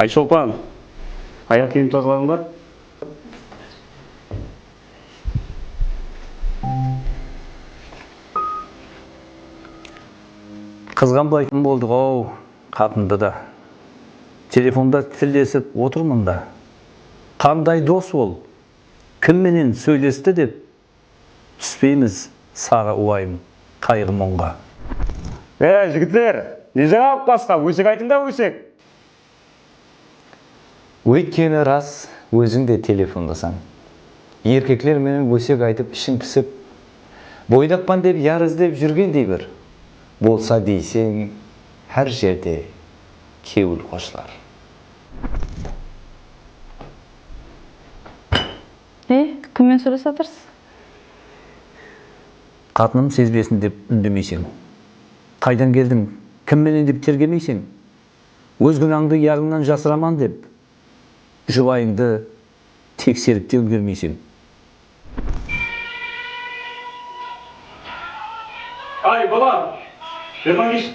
Айшолпан, аяқ киім тазалағың бар? Қызғанбайтын болдық ау, қатынды да. Телефонда тілдесіп отырмын да. Қандай дос ол? Кімменен сөйлесті деп түспейміз сары уайым, қайғы мұңға. Жігіттер, не жаңалық басқа? Өсек айтыңда өсек. Өйткені рас, өзің де телефондасаң. Еркеклер менің өсек айтып ішің пісіп, бойдақпан деп яр іздеп жүргендей бір. Болса дейсең, әр жерде кеуіл қосылар. Кіммен сөйлесіп жатырсыз? Қатыным сезбесін деп үндемейсің. Қайдан келдің, кімменен деп тергемейсің. Өз күнәңді яғыңнан жасыраман деп, жұбайыңды тексеріп те үлгермейсің. Ай, бала! Берман кеш.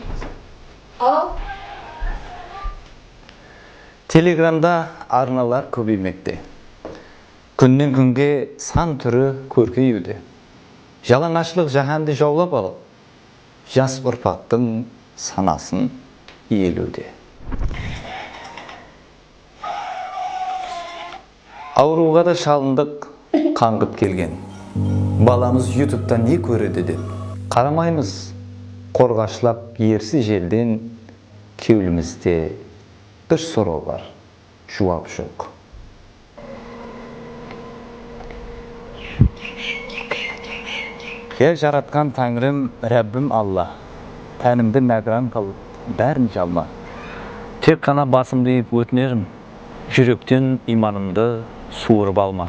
Телеграмда арналар көбеймекте. Күннен күнге сан түрі көркеюде. Жалаңашлық жаһанды жаулап алып, жас ұрпақтың санасын иелуде. Ауруға да шалындық қаңғып келген. Баламыз ютубтан не көреді деп. Қарамаймыз қорғашлап ерсі желден, кеуілімізде бір сұрау бар, жуап жоқ. Хел жаратқан Тәңірім, Рәббім Алла, тәнімді мәгран қылып, бәрін жалма. Тек қана басымды иіп өтінерім, жүректен иманымды суырып алма.